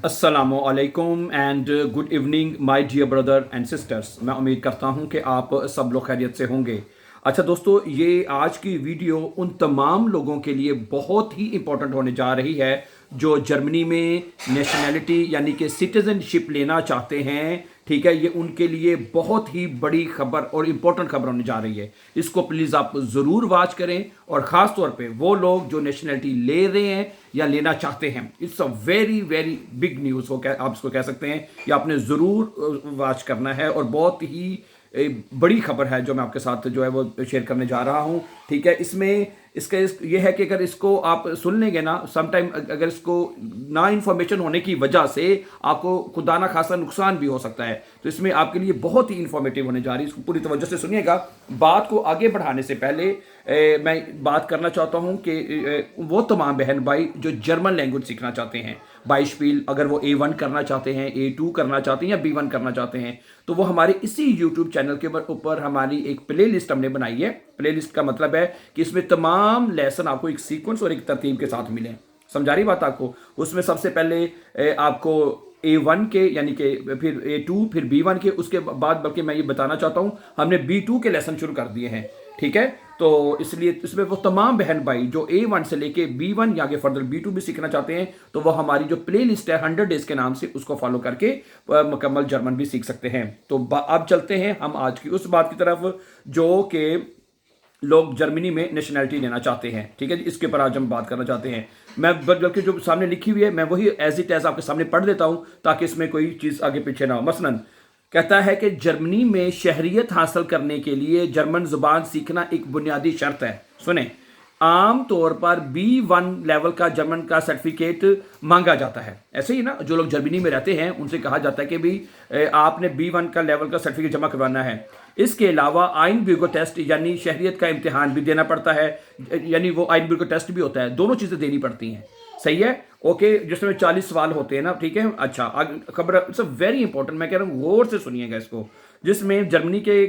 अस्सलामुअलैकुम and good evening my dear brother and sisters. मैं उम्मीद करता हूं कि आप सब लोग खैरियत से होंगे। अच्छा दोस्तों, ये आज की वीडियो उन तमाम लोगों के लिए बहुत ही इंपॉर्टेंट होने जा रही है जो जर्मनी में नेशनैलिटी यानी कि सिटीज़नशिप लेना चाहते हैं। ठीक है, ये उनके लिए बहुत ही बड़ी खबर और इम्पोर्टेंट खबर होने जा रही है। इसको प्लीज़ आप ज़रूर वॉच करें, और ख़ास तौर पे वो लोग जो नेशनैलिटी ले रहे हैं या लेना चाहते हैं। It's a very very big news हो, आप इसको कह सकते हैं। ये आपने ज़रूर वॉच करना है, और बहुत ही बड़ी खबर है जो मैं आपके साथ जो है वो शेयर करने जा रहा हूँ। ठीक है, इसमें ये है कि अगर इसको आप सुन लेंगे ना, समटाइम अगर इसको ना इन्फॉर्मेशन होने की वजह से आपको खुदा ना खासा नुकसान भी हो सकता है। तो इसमें आपके लिए बहुत ही इन्फॉर्मेटिव होने जा रही है, इसको पूरी तवज्जो से सुनिएगा। बात को आगे बढ़ाने से पहले मैं बात करना चाहता हूं कि वो तमाम बहन भाई जो जर्मन लैंग्वेज सीखना चाहते हैं, बाइशपील, अगर वो A1 करना चाहते हैं, A2 करना चाहते हैं या B1 करना चाहते हैं, तो वो हमारे इसी यूट्यूब चैनल के ऊपर हमारी एक प्ले लिस्ट हमने बनाई है। प्ले लिस्ट का मतलब है कि इसमें तमाम लेसन आपको एक सीक्वेंस और एक तरतीब के साथ मिले। समझा रही बात आपको? उसमें सबसे पहले आपको A1 के यानी कि फिर A2 फिर B1 के, उसके बाद बल्कि मैं ये बताना चाहता हूँ हमने B2 के लेसन शुरू कर दिए हैं। ठीक है, तो इसलिए इसमें वो तमाम बहन भाई जो A1 से लेके B1 या आगे फर्दर B2 भी सीखना चाहते हैं, तो वो हमारी जो प्ले लिस्ट है 100 डेज के नाम से, उसको फॉलो करके मुकम्मल जर्मन भी सीख सकते हैं। तो अब चलते हैं हम आज की उस बात की तरफ जो कि लोग जर्मनी में नेशनैलिटी लेना चाहते हैं। ठीक है जी, इसके ऊपर आज हम बात करना चाहते हैं। मैं बल्कि जो सामने लिखी हुई है मैं वही एज इट एज आपके सामने पढ़ देता हूं ताकि इसमें कोई चीज़ आगे पीछे ना हो। मसलन कहता है कि जर्मनी में शहरियत हासिल करने के लिए जर्मन जुबान सीखना एक बुनियादी शर्त है। सुने, आम तौर पर B1 लेवल का जर्मन का सर्टिफिकेट मांगा जाता है। ऐसे ही ना, जो लोग जर्मनी में रहते हैं उनसे कहा जाता है कि भी आपने B1 का लेवल का सर्टिफिकेट जमा करवाना है। इसके अलावा आइन ब्यूरो टेस्ट यानी शहरियत का इम्तिहान भी देना पड़ता है, यानी वो आइन ब्यूरो टेस्ट भी होता है। दोनों चीज़ें देनी पड़ती हैं। सही है, ओके, जिसमें 40 सवाल होते हैं ना। ठीक है, अच्छा, खबर इट्स वेरी इंपॉर्टेंट, मैं कह रहा हूँ गौर से सुनिएगा इसको। जिसमें जर्मनी के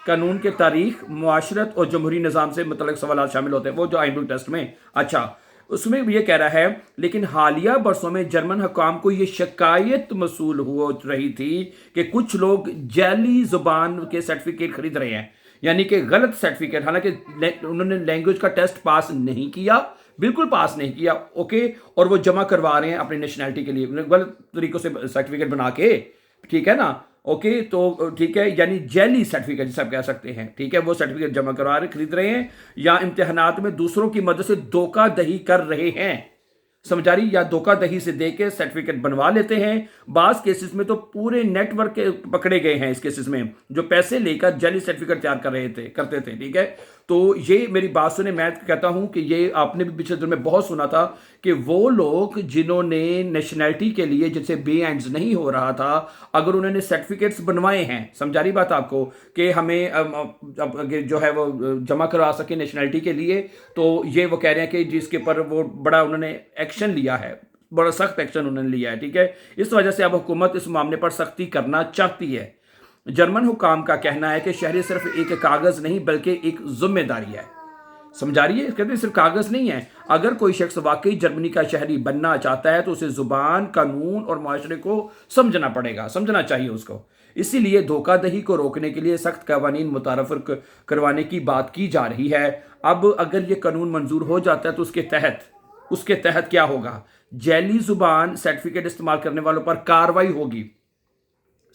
कानून के तारीख, मुआशरत और जमहूरी निज़ाम से मतलब सवाल शामिल होते हैं, वो जो आइन टेस्ट में। अच्छा, उसमें ये कह रहा है, लेकिन हालिया बरसों में जर्मन हुकाम को ये शिकायत मसूल हो रही थी कि कुछ लोग जैली जुबान के सर्टिफिकेट खरीद रहे हैं, यानी कि गलत सर्टिफिकेट। हालांकि उन्होंने लैंग्वेज का टेस्ट पास नहीं किया, बिल्कुल पास नहीं किया, ओके, और वो जमा करवा रहे हैं अपनी नेशनैलिटी के लिए गलत तरीकों से सर्टिफिकेट बना के। ठीक है ना, ओके, तो ठीक है, यानी जैली सर्टिफिकेट जिसे आप कह सकते हैं। ठीक है, वो सर्टिफिकेट जमा करवा रहे, खरीद रहे हैं, या इम्तिहानात में दूसरों की मदद से धोखाधड़ी कर रहे हैं। समझा रही, या धोखाधड़ी से दे के सर्टिफिकेट बनवा लेते हैं। बास केसेस में तो पूरे नेटवर्क के पकड़े गए हैं इस केसेस में, जो पैसे लेकर जाली सर्टिफिकेट तैयार करते थे। ठीक है, तो ये मेरी बात सुने, मैं कहता हूं कि ये आपने भी पिछले दिन में बहुत सुना था कि वो लोग जिन्होंने नेशनैलिटी के लिए, जिनसे B1 नहीं हो रहा था, अगर उन्होंने सर्टिफिकेट्स बनवाए हैं, समझा रही बात आपको, कि हमें जो है वो जमा करवा सके नेशनैलिटी के लिए, तो ये वो कह रहे हैं कि जिसके ऊपर वो बड़ा उन्होंने एक्शन लिया है, बड़ा सख्त एक्शन उन्होंने लिया है। ठीक है, इस वजह से अब हुकूमत इस मामले पर सख्ती करना चाहती है। जर्मन हुकाम का कहना है कि शहरी सिर्फ एक कागज नहीं बल्कि एक जिम्मेदारी है। समझा रही है, कहते हैं सिर्फ कागज नहीं है। अगर कोई शख्स वाकई जर्मनी का शहरी बनना चाहता है तो उसे जुबान, कानून और माशरे को समझना पड़ेगा, समझना चाहिए उसको। इसीलिए धोखाधड़ी को रोकने के लिए सख्त कवानीन मुतारफ करवाने की बात की जा रही है। अब अगर ये कानून मंजूर हो जाता है तो उसके तहत क्या होगा? जैली जुबान सर्टिफिकेट इस्तेमाल करने वालों पर कार्रवाई होगी।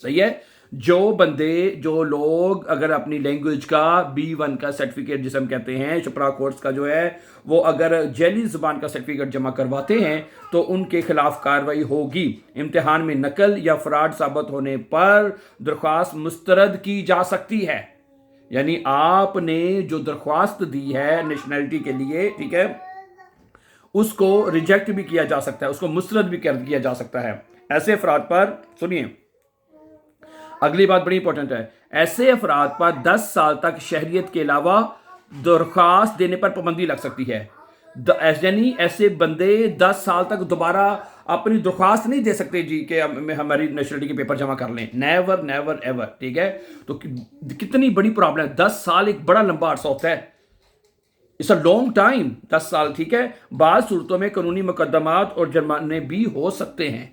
सही है, जो लोग अगर अपनी लैंग्वेज का B1 का सर्टिफिकेट जिसे हम कहते हैं छपरा कोर्स का जो है, वो अगर जैली जुबान का सर्टिफिकेट जमा करवाते हैं तो उनके खिलाफ कार्रवाई होगी। इम्तिहान में नकल या फ्रॉड साबित होने पर दरख्वास्त मुस्तरद की जा सकती है। यानी आपने जो दरख्वास्त दी है नेशनैलिटी के लिए, ठीक है, उसको रिजेक्ट भी किया जा सकता है, उसको मुस्तरद भी किया जा सकता है। ऐसे अफराद पर, सुनिए, अगली बात बड़ी इंपॉर्टेंट है, ऐसे अफराद पर 10 साल तक शहरियत के अलावा दरख्वास्त देने पर पाबंदी लग सकती है। यानी ऐसे बंदे 10 साल तक दोबारा अपनी दरख्वास्त नहीं दे सकते जी कि हमारी नेशनलिटी के पेपर जमा कर लें। Never never ever. ठीक है, तो कितनी बड़ी प्रॉब्लम है। 10 साल एक बड़ा लंबा अरसा होता है, इट्स अ लॉन्ग टाइम, 10 साल। ठीक है, बाद सूरतों में कानूनी मुकदमात और जुर्माने भी हो सकते हैं।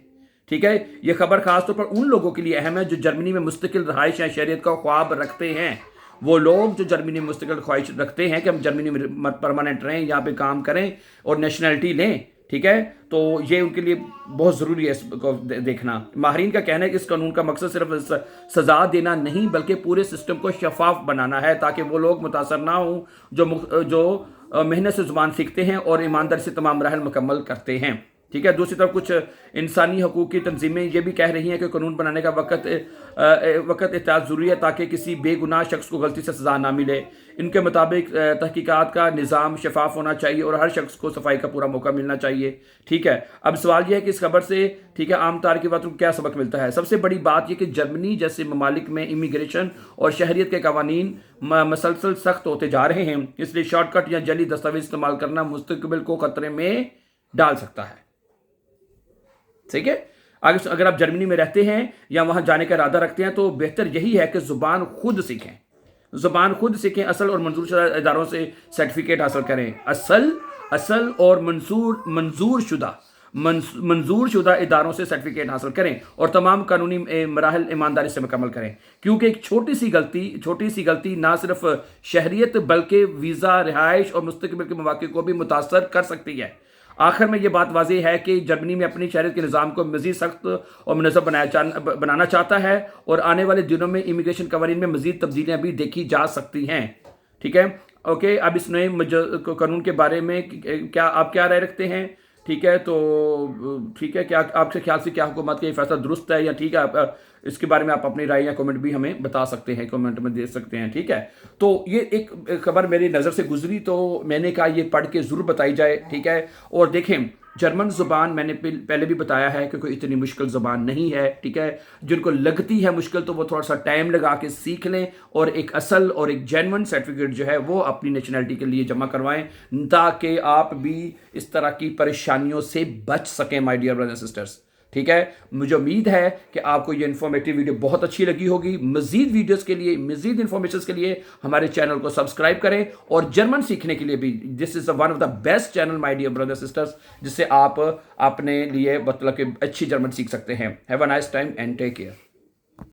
ठीक है, ये खबर खास तौर पर उन लोगों के लिए अहम है जो जर्मनी में मुस्तकिल रहाइश या शहरियत का ख्वाब रखते हैं। वो लोग जो जर्मनी में मुस्तकिल ख्वाहिश रखते हैं कि हम जर्मनी में परमानेंट रहें, यहाँ पे काम करें और नेशनलिटी लें, ठीक है, तो ये उनके लिए बहुत ज़रूरी है इसको देखना। माहरीन का कहना है कि इस कानून का मकसद सिर्फ सज़ा देना नहीं बल्कि पूरे सिस्टम को शफाफ बनाना है ताकि वो लोग मुतासर ना हों जो मेहनत से ज़ुबान सीखते हैं और ईमानदारी से तमाम मराहल मुकम्मल करते हैं, ठीक है। दूसरी तरफ कुछ इंसानी हकूक़ की तंजीमें ये भी कह रही हैं कि कानून बनाने का वक्त एहतियात ज़रूरी है ताकि किसी बेगुनाह शख्स को गलती से सज़ा ना मिले। इनके मुताबिक तहकीकात का निज़ाम शफाफ होना चाहिए और हर शख्स को सफाई का पूरा मौका मिलना चाहिए, ठीक है। अब सवाल यह है कि इस खबर से, ठीक है, आम तार की बातों को क्या सबक मिलता है। सबसे बड़ी बात यह कि जर्मनी जैसे ममालिक में इमिग्रेशन और शहरियत के कवानीन मसलसल सख्त होते जा रहे हैं, इसलिए शॉर्टकट या जली दस्तावेज इस्तेमाल करना मुस्तकबिल को खतरे में डाल सकता है, ठीक है। अगर आप जर्मनी में रहते हैं या वहां जाने का इरादा रखते हैं तो बेहतर यही है कि ज़ुबान खुद सीखें, असल और मंजूरशुदा इदारों से सर्टिफिकेट हासिल करें। असल और मंजूर शुदा इदारों से सर्टिफिकेट हासिल करें और तमाम कानूनी मराहल ईमानदारी से मुकम्मल करें, क्योंकि एक छोटी सी गलती ना सिर्फ शहरियत बल्कि वीज़ा, रिहाइश और मुस्तकबिल के मौके को भी मुतासर कर सकती है। आखिर में ये बात वाज़ेह है कि जर्मनी में अपनी शहरियत के निज़ाम को मज़ीद सख्त और मुनज़्ज़म बनाना चाहता है और आने वाले दिनों में इमिग्रेशन कवानीन में मज़ीद तब्दीलियाँ भी देखी जा सकती हैं, ठीक है। ओके, अब इस नए कानून के बारे में आप क्या राय रखते हैं, ठीक है। तो ठीक है, क्या आपके ख्याल से क्या हुकूमत का ये फैसला दुरुस्त है या ठीक है, इसके बारे में आप अपनी राय या कमेंट भी हमें बता सकते हैं, कमेंट में दे सकते हैं, ठीक है। तो ये एक खबर मेरी नज़र से गुजरी तो मैंने कहा ये पढ़ के ज़रूर बताई जाए, ठीक है। और देखें, जर्मन ज़ुबान मैंने पहले भी बताया है कि कोई इतनी मुश्किल ज़ुबान नहीं है, ठीक है। जिनको लगती है मुश्किल तो वो थोड़ा सा टाइम लगा के सीख लें और एक असल और एक जेन्युइन सर्टिफिकेट जो है वो अपनी नेशनलिटी के लिए जमा करवाएं ताकि आप भी इस तरह की परेशानियों से बच सकें, my dear brothers and sisters, ठीक है। मुझे उम्मीद है कि आपको ये इन्फॉर्मेटिव वीडियो बहुत अच्छी लगी होगी। मज़ीद वीडियोस के लिए, मज़ीद इन्फॉर्मेशन के लिए हमारे चैनल को सब्सक्राइब करें और जर्मन सीखने के लिए भी this is one of the best channel my dear brothers sisters, जिससे आप अपने लिए मतलब कि अच्छी जर्मन सीख सकते हैं। Have a nice time and take care.